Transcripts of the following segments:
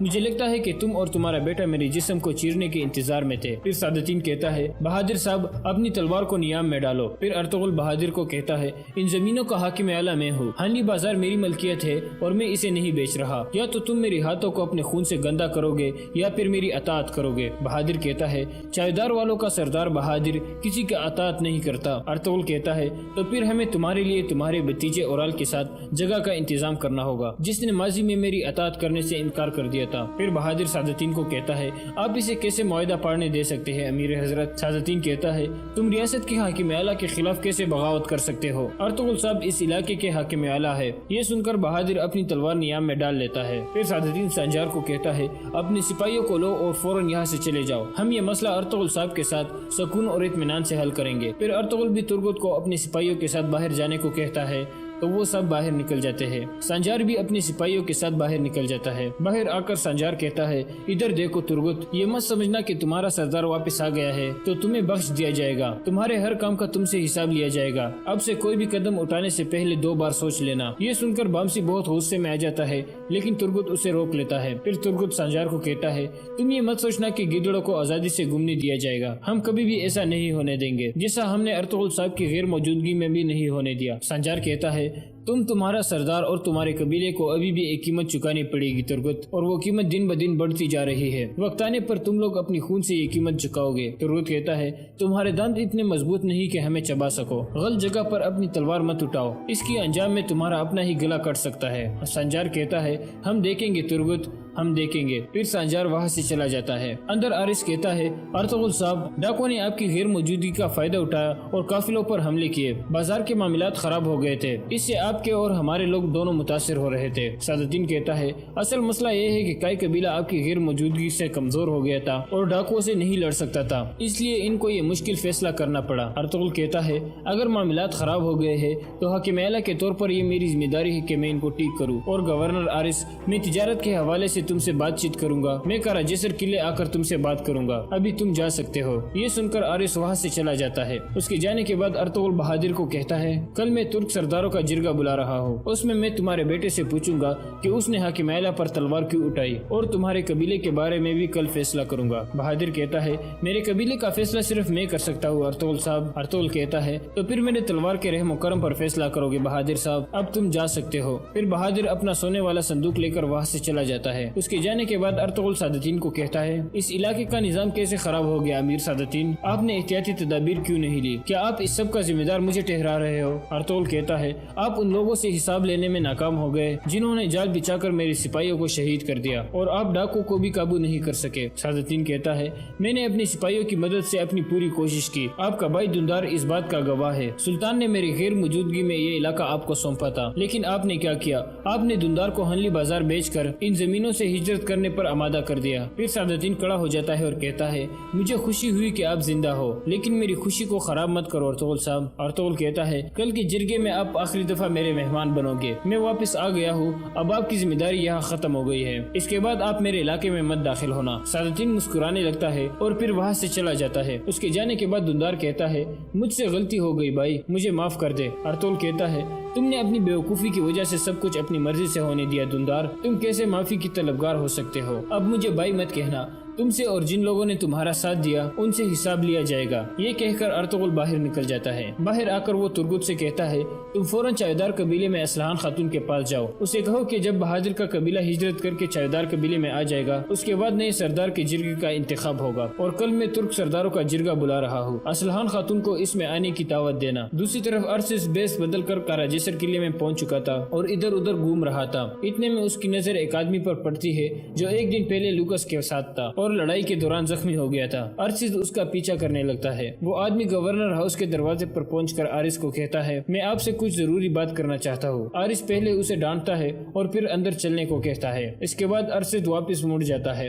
مجھے لگتا ہے کہ تم اور تمہارا بیٹا میرے جسم کو چیرنے کے انتظار میں تھے۔ پھر سعد الدین کہتا ہے بہادر صاحب اپنی تلوار کو نیام میں ڈالو۔ پھر ارطغرل بہادر کو کہتا ہے ان زمینوں کا حاکم اعلیٰ میں ہوں، ہنلی بازار میری ملکیت ہے اور میں اسے نہیں بیچ رہا، یا تو تم میری ہاتھوں کو اپنے خون سے گندا کرو گے یا پھر میری اطاعت کرو گے۔ بہادر کہتا ہے چائیدار والوں کا سردار بہادر کسی کا اطاعت نہیں کرتا۔ ارطغرل کہتا ہے تو پھر ہمیں تمہارے لیے تمہارے بھتیجے اورال کے ساتھ جگہ کا انتظام کرنا ہوگا جس نے ماضی میں میری اطاعت کرنے سے انکار کر دیا تھا۔ پھر بہادر سعد الدین کو کہتا ہے آپ اسے کیسے معاہدہ پڑھنے دے سکتے ہیں امیر حضرت؟ سعد الدین کہتا ہے تم ریاست کے حاکم اعلیٰ کے خلاف کیسے بغاوت کر سکتے ہو؟ ارطغرل صاحب اس علاقے کے حاکم اعلیٰ ہے۔ یہ سن کر بہادر اپنی تلوار نیام میں ڈال لیتا ہے۔ پھر سعد الدین سنجار کو کہتا ہے اپنے سپاہیوں کو لو اور فوراً یہاں سے چلے جاؤ، ہم یہ مسئلہ ارطغرل صاحب کے ساتھ سکون اور اطمینان سے حل کریں گے۔ پھر ارطغرل بھی ترگت کو اپنے سپاہیوں کے ساتھ باہر جانے کو کہتا ہے تو وہ سب باہر نکل جاتے ہیں۔ سنجار بھی اپنے سپاہیوں کے ساتھ باہر نکل جاتا ہے۔ باہر آ کر سنجار کہتا ہے ادھر دیکھو ترگت، یہ مت سمجھنا کہ تمہارا سردار واپس آ گیا ہے تو تمہیں بخش دیا جائے گا، تمہارے ہر کام کا تم سے حساب لیا جائے گا، اب سے کوئی بھی قدم اٹھانے سے پہلے 2 بار سوچ لینا۔ یہ سن کر بامسی بہت غصے میں آ جاتا ہے لیکن ترگت اسے روک لیتا ہے۔ پھر ترگت سنجار کو کہتا ہے تم یہ مت سوچنا کہ گیدڑوں کو آزادی سے گھومنے دیا جائے گا، ہم کبھی بھی ایسا نہیں ہونے دیں گے جیسا ہم نے ارطغرل صاحب کی غیر موجودگی میں بھی نہیں ہونے دیا۔ سنجار کہتا ہے تمہارا سردار اور تمہارے قبیلے کو ابھی بھی ایک قیمت چکانی پڑے گی ترگت، اور وہ قیمت دن بدن بڑھتی جا رہی ہے، وقت آنے پر تم لوگ اپنی خون سے یہ قیمت چکاؤ گے۔ ترگت کہتا ہے تمہارے دانت اتنے مضبوط نہیں کہ ہمیں چبا سکو، غلط جگہ پر اپنی تلوار مت اٹھاؤ، اس کی انجام میں تمہارا اپنا ہی گلا کٹ سکتا ہے۔ سنجار کہتا ہے ہم دیکھیں گے ترگت، ہم دیکھیں گے۔ پھر سنجار وہاں سے چلا جاتا ہے۔ اندر آرس کہتا ہے ارطغرل صاحب ڈاکو نے آپ کی غیر موجودگی کا فائدہ اٹھایا اور قافلوں پر حملے کیے، بازار کے معاملات خراب ہو گئے تھے، اس سے آپ کے اور ہمارے لوگ دونوں متاثر ہو رہے تھے۔ سعد الدین کہتا ہے اصل مسئلہ یہ ہے کہ کئی قبیلہ آپ کی غیر موجودگی سے کمزور ہو گیا تھا اور ڈاکو سے نہیں لڑ سکتا تھا، اس لیے ان کو یہ مشکل فیصلہ کرنا پڑا۔ ارطغرل کہتا ہے اگر معاملات خراب ہو گئے ہیں تو حاکم اعلیٰ کے طور پر یہ میری ذمہ داری ہے کہ میں ان کو ٹھیک کروں، اور گورنر آرس میں تجارت کے حوالے سے تم سے بات چیت کروں گا، میں کرا جسر قلعے آ کر تم سے بات کروں گا، ابھی تم جا سکتے ہو۔ یہ سن کر آرس وہاں سے چلا جاتا ہے۔ اس کے جانے کے بعد ارطغرل بہادر کو کہتا ہے کل میں ترک سرداروں کا جرگہ بلا رہا ہوں، اس میں تمہارے بیٹے سے پوچھوں گا کہ اس نے حاکم اعلیٰ پر تلوار کیوں اٹھائی، اور تمہارے قبیلے کے بارے میں بھی کل فیصلہ کروں گا۔ بہادر کہتا ہے میرے قبیلے کا فیصلہ صرف میں کر سکتا ہوں ارطغرل صاحب۔ ارطغرل کہتا ہے تو پھر میرے تلوار کے رحم و کرم پر فیصلہ کرو گے بہادر صاحب، اب تم جا سکتے ہو۔ پھر بہادر اپنا سونے والا صندوق لے کر وہاں سے چلا جاتا ہے۔ اس کے جانے کے بعد ارطغرل سعد الدین کو کہتا ہے اس علاقے کا نظام کیسے خراب ہو گیا امیر سعد الدین، آپ نے احتیاطی تدابیر کیوں نہیں لی؟ کیا آپ اس سب کا ذمہ دار مجھے ٹھہرا رہے ہو؟ ارطغرل کہتا ہے آپ ان لوگوں سے حساب لینے میں ناکام ہو گئے جنہوں نے جال بچھا کر میرے سپاہیوں کو شہید کر دیا، اور آپ ڈاکو کو بھی قابو نہیں کر سکے۔ سعد الدین کہتا ہے میں نے اپنی سپاہیوں کی مدد سے اپنی پوری کوشش کی، آپ کا بھائی دندار اس بات کا گواہ ہے، سلطان نے میری غیر موجودگی میں یہ علاقہ آپ کو سونپا تھا، لیکن آپ نے کیا کیا؟ آپ نے دندار کو ہنلی بازار بیچ کر ان زمینوں سے ہجرت کرنے پر آمادہ کر دیا۔ پھر سعد الدین کھڑا ہو جاتا ہے اور کہتا ہے مجھے خوشی ہوئی کہ آپ زندہ ہو، لیکن میری خوشی کو خراب مت کرو ارطغرل صاحب۔ ارطغرل کہتا ہے کل کے جرگے میں آپ آخری دفعہ میرے مہمان بنو گے، میں واپس آ گیا ہوں، اب آپ کی ذمہ داری یہاں ختم ہو گئی ہے، اس کے بعد آپ میرے علاقے میں مت داخل ہونا۔ سعد الدین مسکرانے لگتا ہے اور پھر وہاں سے چلا جاتا ہے۔ اس کے جانے کے بعد دندار کہتا ہے مجھ سے غلطی ہو گئی بھائی، مجھے معاف کر دے۔ ارطغرل کہتا ہے تم نے اپنی بیوقوفی کی وجہ سے سب کچھ اپنی مرضی سے ہونے دیا دندار، تم کیسے معافی کی طلبگار ہو سکتے ہو؟ اب مجھے بھائی مت کہنا، تم سے اور جن لوگوں نے تمہارا ساتھ دیا ان سے حساب لیا جائے گا۔ یہ کہہ کر ارطغرل باہر نکل جاتا ہے۔ باہر آ کر وہ ترگت سے کہتا ہے تم فوراً چائیدار قبیلے میں اسلحان خاتون کے پاس جاؤ، اسے کہو کہ جب بہادر کا قبیلہ ہجرت کر کے چائیدار قبیلے میں آ جائے گا اس کے بعد نئے سردار کے جرگے کا انتخاب ہوگا، اور کل میں ترک سرداروں کا جرگہ بلا رہا ہوں، اسلحان خاتون کو اس میں آنے کی دعوت دینا۔ دوسری طرف ارسس بیس بدل کر کاراجسر قلعے میں پہنچ چکا تھا اور ادھر ادھر گھوم رہا تھا۔ اتنے میں اس کی نظر ایک آدمی پر پڑتی ہے جو ایک دن پہلے لوکس کے ساتھ تھا اور لڑائی کے دوران زخمی ہو گیا تھا۔ ارسس اس کا پیچھا کرنے لگتا ہے۔ وہ آدمی گورنر ہاؤس کے دروازے پر پہنچ کر آرس کو کہتا ہے میں آپ سے کچھ ضروری بات کرنا چاہتا ہوں۔ آرس پہلے اسے ڈانٹتا ہے اور پھر اندر چلنے کو کہتا ہے۔ اس کے بعد ارسس واپس مڑ جاتا ہے۔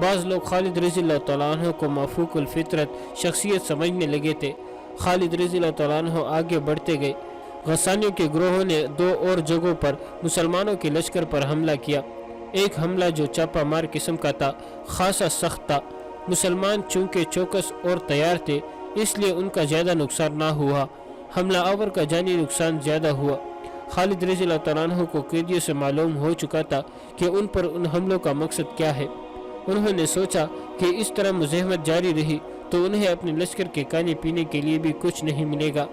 بعض لوگ خالد رضی اللہ تعالیٰ عنہ کو مافوق الفطرت شخصیت سمجھنے لگے تھے۔ خالد رضی اللہ تعالیٰ عنہ آگے بڑھتے گئے۔ غسانیوں کے گروہوں نے 2 اور جگہوں پر مسلمانوں کے لشکر پر حملہ کیا۔ ایک حملہ جو چاپا مار قسم کا تھا خاصا سخت تھا۔ مسلمان چونکہ چوکس اور تیار تھے اس لیے ان کا زیادہ نقصان نہ ہوا، حملہ آور کا جانی نقصان زیادہ ہوا۔ خالد رضی اللہ تعالیٰ عنہ کو قیدیوں سے معلوم ہو چکا تھا کہ ان پر ان حملوں کا مقصد کیا ہے۔ انہوں نے سوچا کہ اس طرح مزاحمت جاری رہی تو انہیں اپنے لشکر کے کھانے پینے کے لیے بھی کچھ نہیں ملے گا۔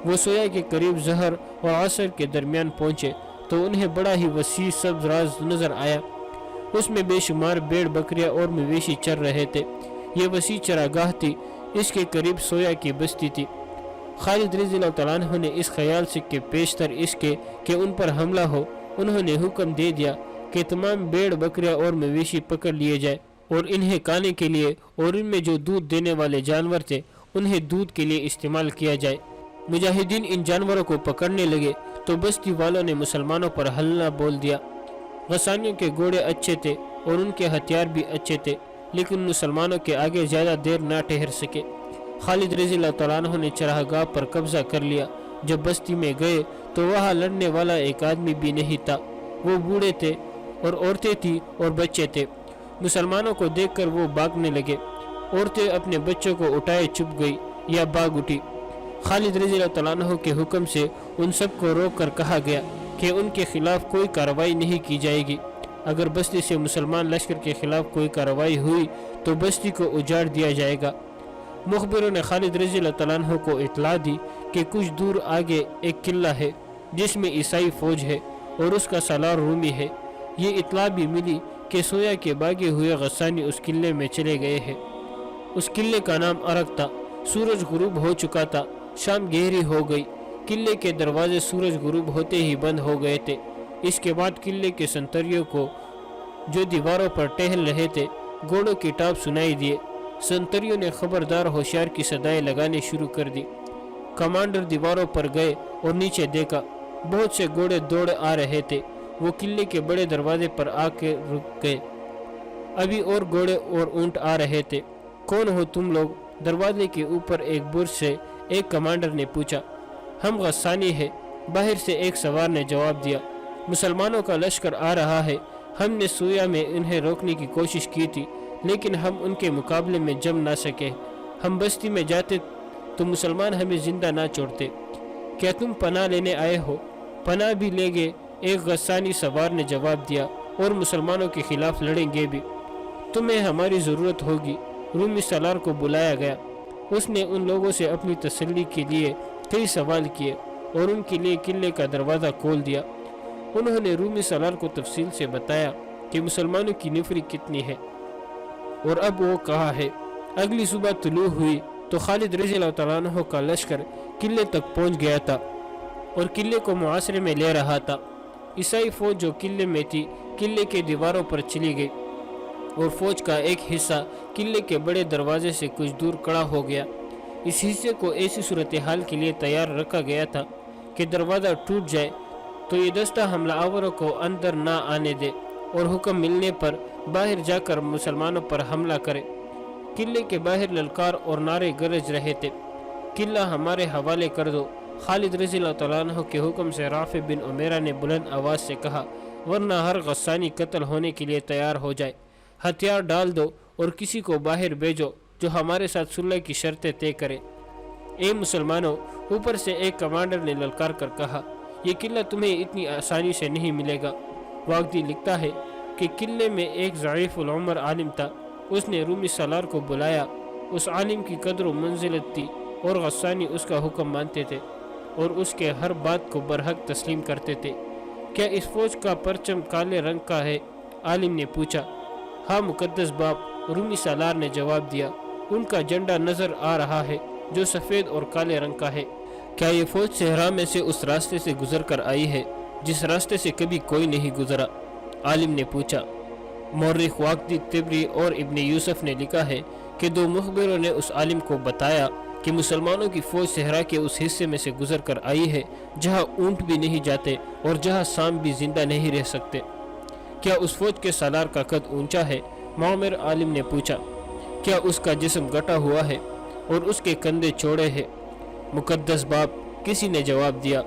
وہ سویا کے قریب ظہر اور عصر کے درمیان پہنچے تو انہیں بڑا ہی وسیع سبز راز نظر آیا۔ اس میں بے شمار بیڑ بکریاں اور مویشی چر رہے تھے۔ یہ وسیع چراگاہ تھی، اس کے قریب سویا کی بستی تھی۔ خالد رضی اللہ تعالیٰ عنہ نے اس خیال سے کہ پیشتر اس کے کہ ان پر حملہ ہو، انہوں نے حکم دے دیا کہ تمام بیڑ بکریاں اور مویشی پکڑ لیے جائے اور انہیں کھانے کے لیے اور ان میں جو دودھ دینے والے جانور تھے انہیں دودھ کے لیے استعمال کیا جائے۔ مجاہدین ان جانوروں کو پکڑنے لگے تو بستی والوں نے مسلمانوں پر حملہ بول دیا۔ غسانیوں کے گھوڑے اچھے تھے اور ان کے ہتھیار بھی اچھے تھے، لیکن مسلمانوں کے آگے زیادہ دیر نہ ٹھہر سکے۔ خالد رضی اللہ تعالیٰ عنہ نے چراگاہ پر قبضہ کر لیا۔ جب بستی میں گئے تو وہاں لڑنے والا ایک آدمی بھی نہیں تھا، وہ بوڑھے تھے اور عورتیں تھیں اور بچے تھے۔ مسلمانوں کو دیکھ کر وہ بھاگنے لگے، عورتیں اپنے بچوں کو اٹھائے چھپ گئی یا بھاگ اٹھی۔ خالد رضی اللہ تعالیٰ عنہ کے حکم سے ان سب کو روک کر کہا گیا کہ ان کے خلاف کوئی کارروائی نہیں کی جائے گی۔ اگر بستی سے مسلمان لشکر کے خلاف کوئی کارروائی ہوئی تو بستی کو اجاڑ دیا جائے گا۔ مخبروں نے خالد رضی اللہ تعالیٰ عنہ کو اطلاع دی کہ کچھ دور آگے ایک قلعہ ہے جس میں عیسائی فوج ہے اور اس کا سالار رومی ہے۔ یہ اطلاع بھی ملی کہ سویا کے بھاگے ہوئے غسانی اس قلعے میں چلے گئے ہیں۔ اس قلعے کا نام عرق تھا۔ سورج غروب ہو چکا تھا، شام گہری ہو گئی، قلعے کے دروازے سورج غروب ہوتے ہی بند ہو گئے تھے۔ اس کے بعد قلعے کے سنتریوں کو جو دیواروں پر ٹہل رہے تھے گھوڑوں کی ٹاپ سنائی دیے۔ سنتریوں نے خبردار ہوشیار کی صدائیں لگانے شروع کر دی۔ کمانڈر دیواروں پر گئے اور نیچے دیکھا، بہت سے گھوڑے دوڑ آ رہے تھے۔ وہ قلعے کے بڑے دروازے پر آ کے رک گئے۔ ابھی اور گھوڑے اور اونٹ آ رہے تھے۔ کون ہو تم لوگ؟ دروازے کے اوپر ایک برج سے ایک کمانڈر نے پوچھا۔ ہم غسانی ہیں، باہر سے ایک سوار نے جواب دیا۔ مسلمانوں کا لشکر آ رہا ہے، ہم نے سویا میں انہیں روکنے کی کوشش کی تھی لیکن ہم ان کے مقابلے میں جم نہ سکے۔ ہم بستی میں جاتے تو مسلمان ہمیں زندہ نہ چھوڑتے۔ کیا تم پناہ لینے آئے ہو؟ پناہ بھی لیں گے، ایک غسانی سوار نے جواب دیا، اور مسلمانوں کے خلاف لڑیں گے بھی۔ تمہیں ہماری ضرورت ہوگی۔ رومی سالار کو بلایا گیا۔ اس نے ان لوگوں سے اپنی تسلی کے لیے کئی سوال کیے اور ان کے لیے قلعے کا دروازہ کھول دیا۔ انہوں نے رومی سالار کو تفصیل سے بتایا کہ مسلمانوں کی نفری کتنی ہے اور اب وہ کہاں ہے۔ اگلی صبح طلوع ہوئی تو خالد رضی اللہ تعالیٰ عنہ کا لشکر قلعے تک پہنچ گیا تھا اور قلعے کو محاصرے میں لے رہا تھا۔ عیسائی فوج جو قلعے میں تھی قلعے کے دیواروں پر چلی گئی اور فوج کا ایک حصہ قلعے کے بڑے دروازے سے کچھ دور کھڑا ہو گیا۔ اس حصے کو ایسی صورتحال کے لیے تیار رکھا گیا تھا کہ دروازہ ٹوٹ جائے تو یہ دستہ حملہ آوروں کو اندر نہ آنے دے اور حکم ملنے پر باہر جا کر مسلمانوں پر حملہ کرے۔ قلعے کے باہر للکار اور نعرے گرج رہے تھے، قلعہ ہمارے حوالے کر دو۔ خالد رضی اللہ تعالیٰ عنہ کے حکم سے رافع بن عمیرہ نے بلند آواز سے کہا، ورنہ ہر غسانی قتل ہونے کے لیے تیار ہو جائے۔ ہتھیار ڈال دو اور کسی کو باہر بھیجو جو ہمارے ساتھ صلح کی شرطیں طے کرے۔ اے مسلمانوں، اوپر سے ایک کمانڈر نے للکار کر کہا، یہ قلعہ تمہیں اتنی آسانی سے نہیں ملے گا۔ واقعی لکھتا ہے کہ قلعے میں ایک ضعیف العمر عالم تھا، اس نے رومی سالار کو بلایا۔ اس عالم کی قدر و منزلت تھی اور غسانی اس کا حکم مانتے تھے اور اس کے ہر بات کو برحق تسلیم کرتے تھے۔ کیا اس فوج کا پرچم کالے رنگ کا ہے؟ عالم نے پوچھا۔ ہاں مقدس باپ، رومی سالار نے جواب دیا، ان کا جھنڈا نظر آ رہا ہے جو سفید اور کالے رنگ کا ہے۔ کیا یہ فوج صحرا میں سے اس راستے سے گزر کر آئی ہے جس راستے سے کبھی کوئی نہیں گزرا؟ عالم نے پوچھا۔ مورخ واقدی طبری اور ابن یوسف نے لکھا ہے کہ دو مخبروں نے اس عالم کو بتایا کہ مسلمانوں کی فوج صحرا کے اس حصے میں سے گزر کر آئی ہے جہاں اونٹ بھی نہیں جاتے اور جہاں سام بھی زندہ نہیں رہ سکتے۔ کیا اس فوج کے سالار کا قد اونچا ہے؟ معمر عالم نے پوچھا، کیا اس کا جسم گٹا ہوا ہے اور اس کے کندھے چوڑے ہیں؟ مقدس باپ، کسی نے جواب دیا،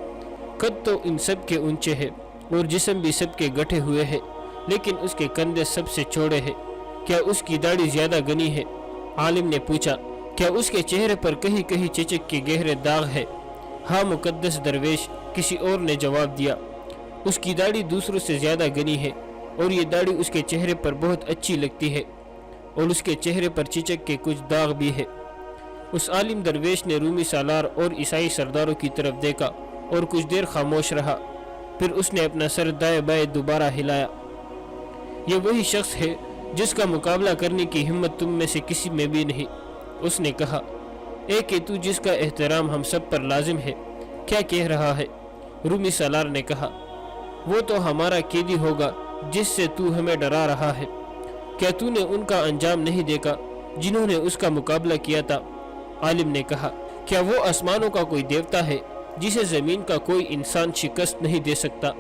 قد تو ان سب کے اونچے ہے اور جسم بھی سب کے گٹھے ہوئے ہے، لیکن اس کے کندھے سب سے چوڑے ہیں۔ کیا اس کی داڑھی زیادہ گھنی ہے؟ عالم نے پوچھا، کیا اس کے چہرے پر کہیں کہیں چچک کے گہرے داغ ہے؟ ہاں مقدس درویش، کسی اور نے جواب دیا، اس کی داڑھی دوسروں سے زیادہ گھنی ہے اور یہ داڑھی اس کے چہرے پر بہت اچھی لگتی ہے اور اس کے چہرے پر چچک کے کچھ داغ بھی ہے۔ اس عالم درویش نے رومی سالار اور عیسائی سرداروں کی طرف دیکھا اور کچھ دیر خاموش رہا، پھر اس نے اپنا سر دائیں بائیں دوبارہ ہلایا۔ یہ وہی شخص ہے جس کا مقابلہ کرنے کی ہمت تم میں سے کسی میں بھی نہیں، اس نے کہا۔ اے کہ تو جس کا احترام ہم سب پر لازم ہے، کیا کہہ رہا ہے؟ رومی سالار نے کہا، وہ تو ہمارا قیدی ہوگا جس سے تو ہمیں ڈرا رہا ہے۔ کیا تو نے ان کا انجام نہیں دیکھا جنہوں نے اس کا مقابلہ کیا تھا؟ عالم نے کہا، کیا وہ آسمانوں کا کوئی دیوتا ہے جسے زمین کا کوئی انسان شکست نہیں دے سکتا؟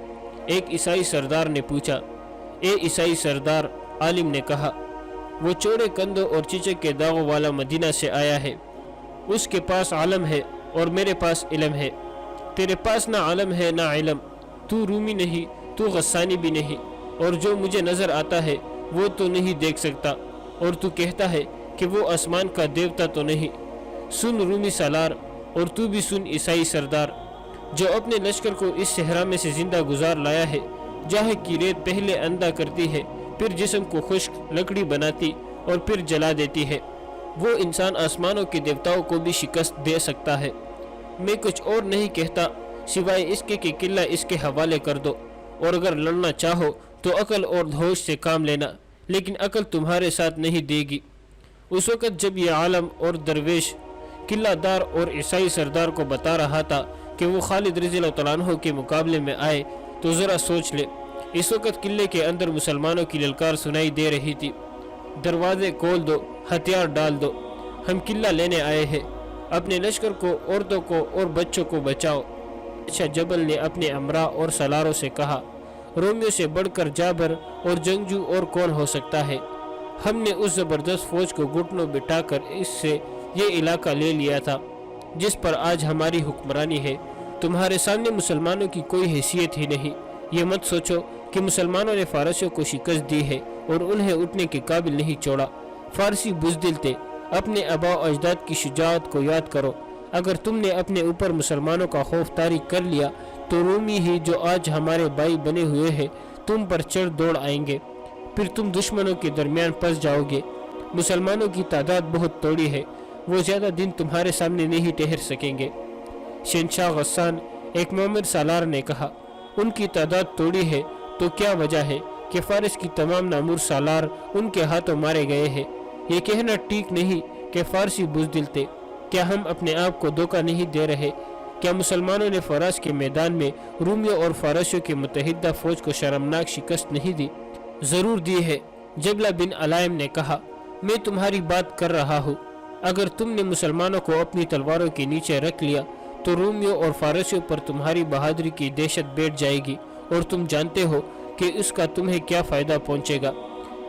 ایک عیسائی سردار نے پوچھا۔ اے عیسائی سردار، عالم نے کہا، وہ چوڑے کندھوں اور چچک کے داغوں والا مدینہ سے آیا ہے، اس کے پاس علم ہے اور میرے پاس علم ہے، تیرے پاس نہ علم ہے نہ علم، تو رومی نہیں، تو غسانی بھی نہیں، اور جو مجھے نظر آتا ہے وہ تو نہیں دیکھ سکتا، اور تو کہتا ہے کہ وہ آسمان کا دیوتا تو نہیں۔ سن رومی سالار، اور تو بھی سن عیسائی سردار، جو اپنے لشکر کو اس صحرا میں سے زندہ گزار لایا ہے، جہاں کی ریت پہلے اندھا کرتی ہے، پھر جسم کو خشک لکڑی بناتی اور پھر جلا دیتی ہے، وہ انسان آسمانوں کے دیوتاؤں کو بھی شکست دے سکتا ہے۔ میں کچھ اور نہیں کہتا سوائے اس کے کہ قلعہ اس کے حوالے کر دو، اور اگر لڑنا چاہو تو عقل اور ہوش سے کام لینا، لیکن عقل تمہارے ساتھ نہیں دے گی۔ اس وقت جب یہ عالم اور درویش قلعہ دار اور عیسائی سردار کو بتا رہا تھا کہ وہ خالد رضی اللہ عنہ کے مقابلے میں آئے، تو ذرا سوچ لے، اس وقت قلعے کے اندر مسلمانوں کی للکار سنائی دے رہی تھی، دروازے کھول دو، ہتھیار ڈال دو، ہم قلعہ لینے آئے ہیں، اپنے لشکر کو، عورتوں کو اور بچوں کو بچاؤ۔ اچھا جبل نے اپنے امراء اور سالاروں سے کہا، رومیوں سے بڑھ کر جابر اور جنگجو اور کون ہو سکتا ہے؟ ہم نے اس زبردست فوج کو گھٹنوں بٹھا کر اس سے یہ علاقہ لے لیا تھا جس پر آج ہماری حکمرانی ہے۔ تمہارے سامنے مسلمانوں کی کوئی حیثیت ہی نہیں۔ یہ مت سوچو کہ مسلمانوں نے فارسیوں کو شکست دی ہے اور انہیں اٹھنے کے قابل نہیں چھوڑا۔ فارسی بزدل تھے، اپنے آباء و اجداد کی شجاعت کو یاد کرو۔ اگر تم نے اپنے اوپر مسلمانوں کا خوف طاری کر لیا تو رومی ہی جو آج ہمارے بھائی بنے ہوئے ہیں تم پر چڑھ دوڑ آئیں گے، پھر تم دشمنوں کے درمیان پھنس جاؤ گے۔ مسلمانوں کی تعداد بہت توڑی ہے، وہ زیادہ دن تمہارے سامنے نہیں ٹھہر سکیں گے۔ شہنشاہ غسان، ایک مومن سالار نے کہا، ان کی تعداد توڑی ہے تو کیا وجہ ہے کہ فارس کی تمام نامور سالار ان کے ہاتھوں مارے گئے ہیں؟ یہ کہنا ٹھیک نہیں کہ فارسی بزدل تھے۔ کیا ہم اپنے آپ کو دھوکہ نہیں دے رہے؟ کیا مسلمانوں نے فراز کے میدان میں رومیوں اور فارسیوں کے متحدہ فوج کو شرمناک شکست نہیں دی؟ ضرور دی ہے، جبلہ بن علائم نے کہا۔ میں تمہاری بات کر رہا ہوں۔ اگر تم نے مسلمانوں کو اپنی تلواروں کے نیچے رکھ لیا تو رومیوں اور فارسیوں پر تمہاری بہادری کی دہشت بیٹھ جائے گی، اور تم جانتے ہو کہ اس کا تمہیں کیا فائدہ پہنچے گا۔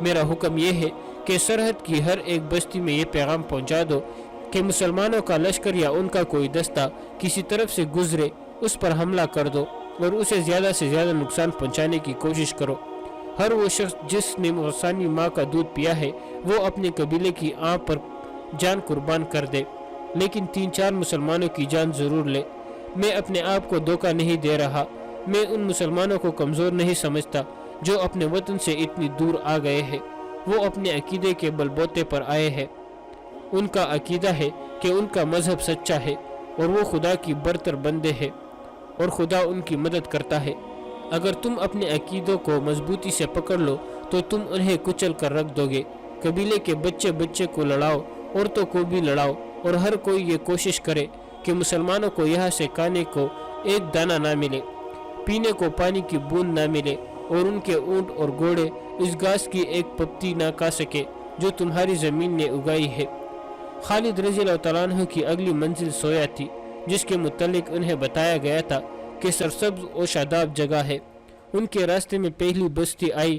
میرا حکم یہ ہے کہ سرحد کی ہر ایک بستی میں یہ پیغام پہنچا دو کہ مسلمانوں کا لشکر یا ان کا کوئی دستہ کسی طرف سے گزرے، اس پر حملہ کر دو اور اسے زیادہ سے زیادہ نقصان پہنچانے کی کوشش کرو۔ ہر وہ شخص جس نے غسانی ماں کا دودھ پیا ہے وہ اپنے قبیلے کی آنکھ پر جان قربان کر دے، لیکن 3-4 مسلمانوں کی جان ضرور لے۔ میں اپنے آپ کو دھوکہ نہیں دے رہا، میں ان مسلمانوں کو کمزور نہیں سمجھتا جو اپنے وطن سے اتنی دور آ گئے ہیں۔ وہ اپنے عقیدے کے بل بوتے پر آئے ہیں۔ ان کا عقیدہ ہے کہ ان کا مذہب سچا ہے اور وہ خدا کی برتر بندے ہیں اور خدا ان کی مدد کرتا ہے۔ اگر تم اپنے عقیدوں کو مضبوطی سے پکڑ لو تو تم انہیں کچل کر رکھ دو گے۔ قبیلے کے بچے بچے کو لڑاؤ، عورتوں کو بھی لڑاؤ، اور ہر کوئی یہ کوشش کرے کہ مسلمانوں کو یہاں سے کھانے کو ایک دانہ نہ ملے، پینے کو پانی کی بوند نہ ملے، اور ان کے اونٹ اور گھوڑے اس گھاس کی ایک پپتی نہ کھا سکے جو تمہاری زمین نے اگائی ہے۔ خالد رضی اللہ عنہ کی اگلی منزل سویا تھی، جس کے متعلق انہیں بتایا گیا تھا کہ سرسبز و شاداب جگہ ہے۔ ان کے راستے میں پہلی بستی آئی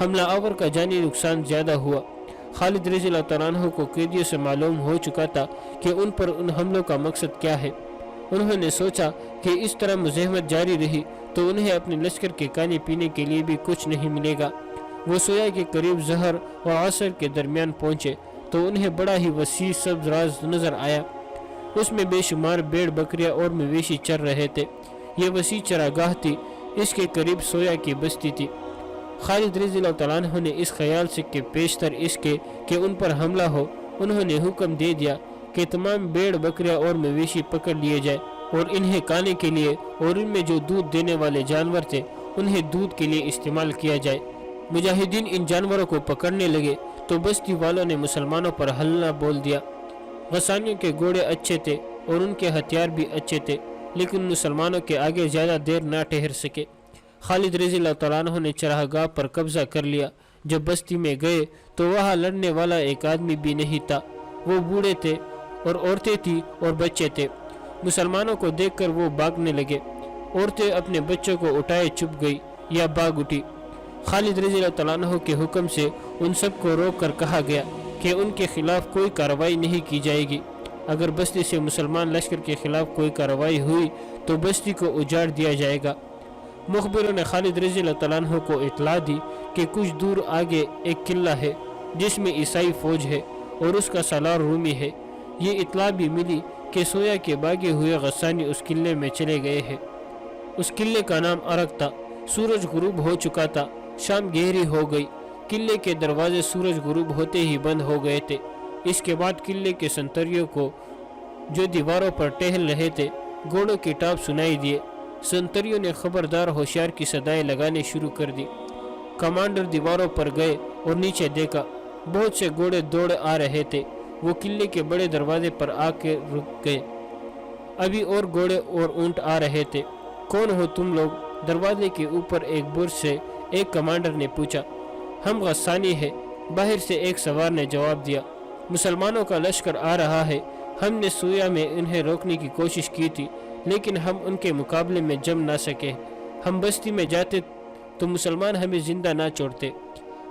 حملہ آور کا جانی نقصان زیادہ ہوا۔ خالد رضی اللہ تعالیٰ عنہ کو قیدیوں سے معلوم ہو چکا تھا کہ ان پر ان حملوں کا مقصد کیا ہے۔ انہوں نے سوچا کہ اس طرح مزاحمت جاری رہی تو انہیں اپنے لشکر کے کھانے پینے کے لیے بھی کچھ نہیں ملے گا۔ وہ سویا کے قریب ظہر اور عصر کے درمیان پہنچے تو انہیں بڑا ہی وسیع سبز راز نظر آیا۔ اس میں بے شمار بھیڑ بکریاں اور مویشی چر رہے تھے۔ یہ وسیع چراگاہ تھی، اس کے قریب سویا کی بستی تھی۔ خالد رضی اللہ تعالیٰ عنہ نے اس خیال سے کہ پیشتر اس کے کہ ان پر حملہ ہو، انہوں نے حکم دے دیا کہ تمام بھیڑ بکریاں اور مویشی پکڑ لیے جائے اور انہیں کھانے کے لیے اور ان میں جو دودھ دینے والے جانور تھے انہیں دودھ کے لیے استعمال کیا جائے۔ مجاہدین ان جانوروں کو پکڑنے لگے تو بستی والوں نے مسلمانوں پر حملہ بول دیا۔ غسانیوں کے گھوڑے اچھے تھے اور ان کے ہتھیار بھی اچھے تھے، لیکن مسلمانوں کے آگے زیادہ دیر نہ ٹھہر سکے۔ خالد رضی اللہ تعالیٰ عنہ نے چراگاہ پر قبضہ کر لیا۔ جب بستی میں گئے تو وہاں لڑنے والا ایک آدمی بھی نہیں تھا، وہ بوڑھے تھے اور عورتیں تھیں اور بچے تھے۔ مسلمانوں کو دیکھ کر وہ بھاگنے لگے۔ عورتیں اپنے بچوں کو اٹھائے چھپ گئی یا بھاگ اٹھی۔ خالد رضی اللہ تعالیٰ عنہ کے حکم سے ان سب کو روک کر کہا گیا کہ ان کے خلاف کوئی کارروائی نہیں کی جائے گی۔ اگر بستی سے مسلمان لشکر کے خلاف کوئی کارروائی ہوئی تو بستی کو اجاڑ دیا جائے گا۔ مخبروں نے خالد رضی اللہ تعالیٰ عنہ کو اطلاع دی کہ کچھ دور آگے ایک قلعہ ہے جس میں عیسائی فوج ہے اور اس کا سالار رومی ہے۔ یہ اطلاع بھی ملی کہ سویا کے بھاگے ہوئے غسانی اس قلعے میں چلے گئے ہیں۔ اس قلعے کا نام عرق تھا۔ سورج غروب ہو چکا تھا، شام گہری ہو گئی۔ قلعے کے دروازے سورج غروب ہوتے ہی بند ہو گئے تھے۔ اس کے بعد قلعے کے سنتریوں کو جو دیواروں پر ٹہل رہے تھے گھوڑوں کی ٹاپ سنائی دیے۔ سنتریوں نے خبردار ہوشیار کی صدائیں لگانے شروع کر دی۔ کمانڈر دیواروں پر گئے اور نیچے دیکھا، بہت سے گھوڑے دوڑ آ رہے تھے۔ وہ قلعے کے بڑے دروازے پر آ کے رک گئے۔ ابھی اور گھوڑے اور اونٹ آ رہے تھے۔ کون ہو تم لوگ؟ دروازے کے اوپر ایک برج سے ایک کمانڈر نے پوچھا۔ ہم غسانی ہیں، باہر سے ایک سوار نے جواب دیا۔ مسلمانوں کا لشکر آ رہا ہے۔ ہم نے سویا میں انہیں روکنے کی کوشش کی تھی لیکن ہم ان کے مقابلے میں جم نہ سکے۔ ہم بستی میں جاتے تو مسلمان ہمیں زندہ نہ چھوڑتے۔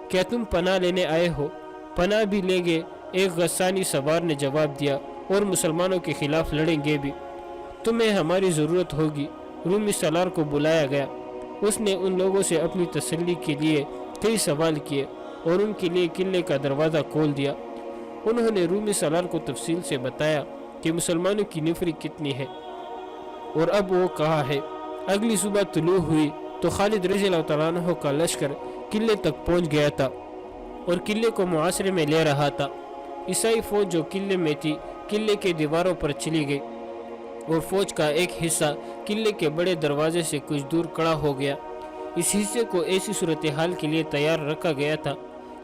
کیا تم پناہ لینے آئے ہو؟ پناہ بھی لیں گے، ایک غسانی سوار نے جواب دیا، اور مسلمانوں کے خلاف لڑیں گے بھی۔ تمہیں ہماری ضرورت ہوگی۔ رومی سالار کو بلایا گیا۔ اس نے ان لوگوں سے اپنی تسلی کے لیے کئی سوال کیے اور ان کے لیے قلعے کا دروازہ کھول دیا۔ انہوں نے رومی سالار کو تفصیل سے بتایا کہ مسلمانوں کی نفری کتنی ہے اور اب وہ کہاں ہے۔ اگلی صبح طلوع ہوئی تو خالد رضی اللہ تعالیٰ عنہ کا لشکر قلعے تک پہنچ گیا تھا اور قلعے کو محاصرے میں لے رہا تھا۔ عیسائی فوج جو قلعے میں تھی قلعے کے دیواروں پر چلی گئی اور فوج کا ایک حصہ قلعے کے بڑے دروازے سے کچھ دور کھڑا ہو گیا۔ اس حصے کو ایسی صورتحال کے لیے تیار رکھا گیا تھا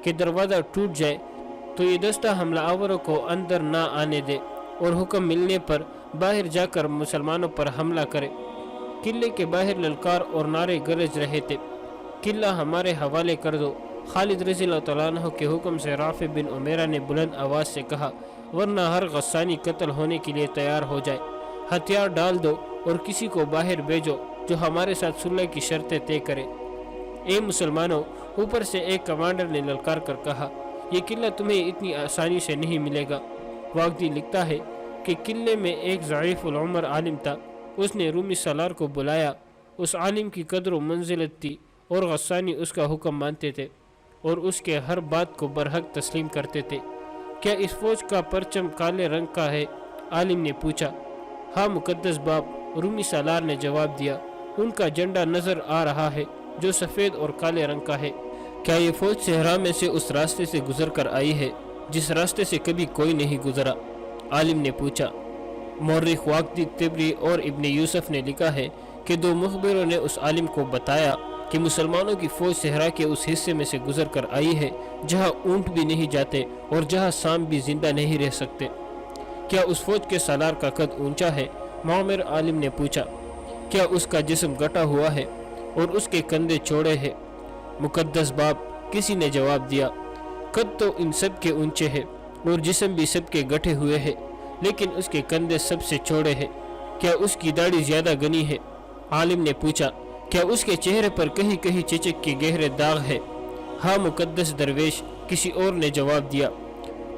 کہ دروازہ ٹوٹ جائے تو یہ دستہ حملہ آوروں کو اندر نہ آنے دے اور حکم ملنے پر باہر جا کر مسلمانوں پر حملہ کرے۔ قلعے کے باہر للکار اور نعرے گرج رہے تھے، قلعہ ہمارے حوالے کر دو۔ خالد رضی اللہ تعالیٰ عنہ کے حکم سے رافع بن عمیرہ نے بلند آواز سے کہا، ورنہ ہر غسانی قتل ہونے کے لیے تیار ہو جائے۔ ہتھیار ڈال دو اور کسی کو باہر بھیجو جو ہمارے ساتھ صلح کی شرطیں طے کرے۔ اے مسلمانوں، اوپر سے ایک کمانڈر نے للکار کر کہا، یہ قلعہ تمہیں اتنی آسانی سے نہیں ملے گا۔ واقعی لکھتا ہے کہ قلعے میں ایک ضعیف العمر عالم تھا۔ اس نے رومی سالار کو بلایا۔ اس عالم کی قدر و منزلت تھی اور غسانی اس کا حکم مانتے تھے اور اس کے ہر بات کو برحق تسلیم کرتے تھے۔ کیا اس فوج کا پرچم کالے رنگ کا ہے؟ عالم نے پوچھا۔ ہاں مقدس باپ، رومی سالار نے جواب دیا، ان کا جھنڈا نظر آ رہا ہے جو سفید اور کالے رنگ کا ہے۔ کیا یہ فوج صحرا میں سے اس راستے سے گزر کر آئی ہے جس راستے سے کبھی کوئی نہیں گزرا؟ عالم نے پوچھا۔ مورخ واقدی طبری اور ابن یوسف نے لکھا ہے کہ دو مخبروں نے اس عالم کو بتایا کہ مسلمانوں کی فوج صحرا کے اس حصے میں سے گزر کر آئی ہے جہاں اونٹ بھی نہیں جاتے اور جہاں سام بھی زندہ نہیں رہ سکتے۔ کیا اس فوج کے سالار کا قد اونچا ہے؟ معمر عالم نے پوچھا۔ کیا اس کا جسم گٹا ہوا ہے اور اس کے کندھے چوڑے ہیں؟ مقدس باپ، کسی نے جواب دیا، قد تو ان سب کے اونچے ہے اور جسم بھی سب کے گٹھے ہوئے ہے، لیکن اس کے کندھے سب سے چوڑے ہیں۔ کیا اس کی داڑھی زیادہ گھنی ہے؟ عالم نے پوچھا۔ کیا اس کے چہرے پر کہیں کہیں چچک کے گہرے داغ ہے؟ ہاں مقدس درویش، کسی اور نے جواب دیا۔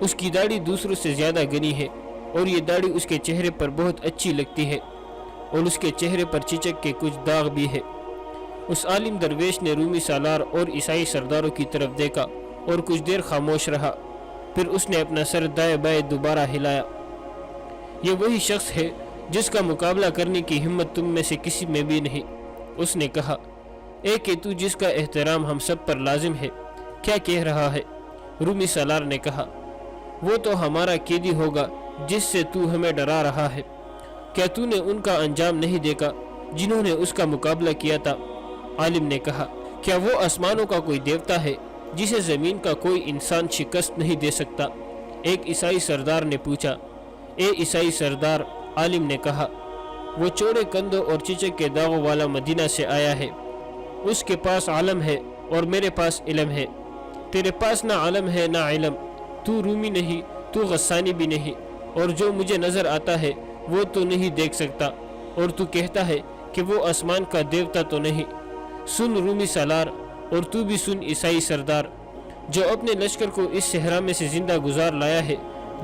اس کی داڑھی دوسروں سے زیادہ گھنی ہے اور یہ داڑھی اس کے چہرے پر بہت اچھی لگتی ہے اور اس کے چہرے پر چچک کے کچھ داغ بھی ہے۔ اس عالم درویش نے رومی سالار اور عیسائی سرداروں کی طرف دیکھا اور کچھ دیر خاموش رہا، پھر اس نے اپنا سر دائیں بائیں دوبارہ ہلایا۔ یہ وہی شخص ہے جس کا مقابلہ کرنے کی ہمت تم میں سے کسی میں بھی نہیں، اس نے کہا۔ اے کہ تو جس کا احترام ہم سب پر لازم ہے، کیا کہہ رہا ہے؟ رومی سالار نے کہا، وہ تو ہمارا قیدی ہوگا جس سے تو ہمیں ڈرا رہا ہے۔ کیا تو نے ان کا انجام نہیں دیکھا جنہوں نے اس کا مقابلہ کیا تھا؟ عالم نے کہا، کیا وہ آسمانوں کا کوئی دیوتا ہے جسے زمین کا کوئی انسان شکست نہیں دے سکتا؟ ایک عیسائی سردار نے پوچھا۔ اے عیسائی سردار، عالم نے کہا، وہ چوڑے کندھوں اور چچک کے داغوں والا مدینہ سے آیا ہے۔ اس کے پاس علم ہے اور میرے پاس علم ہے۔ تیرے پاس نہ علم ہے نہ علم، تو رومی نہیں، تو غسانی بھی نہیں، اور جو مجھے نظر آتا ہے وہ تو نہیں دیکھ سکتا، اور تو کہتا ہے کہ وہ آسمان کا دیوتا تو نہیں۔ سن رومی سالار، اور تو بھی سن عیسائی سردار، جو اپنے لشکر کو اس صحرا میں سے زندہ گزار لایا ہے،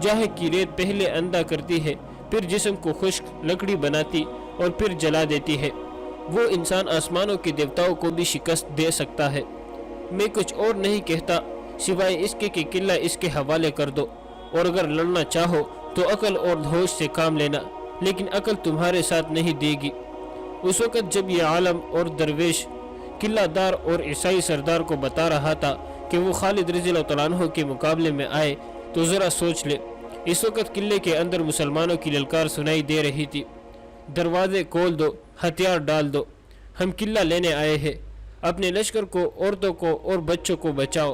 جہاں کی ریت پہلے اندھا کرتی ہے، پھر جسم کو خشک لکڑی بناتی اور پھر جلا دیتی ہے، وہ انسان آسمانوں کے دیوتاؤں کو بھی شکست دے سکتا ہے۔ میں کچھ اور نہیں کہتا سوائے اس کے کہ قلعہ اس کے حوالے کر دو، اور اگر لڑنا چاہو تو عقل اور ہوش سے کام لینا، لیکن عقل تمہارے ساتھ نہیں دے گی۔ اس وقت جب یہ عالم اور درویش قلعہ دار اور عیسائی سردار کو بتا رہا تھا کہ وہ خالد رضی اللہ عنہ کے مقابلے میں آئے، تو ذرا سوچ لے، اس وقت قلعے کے اندر مسلمانوں کی للکار سنائی دے رہی تھی، دروازے کھول دو، ہتھیار ڈال دو، ہم قلعہ لینے آئے ہیں، اپنے لشکر کو، عورتوں کو اور بچوں کو بچاؤ۔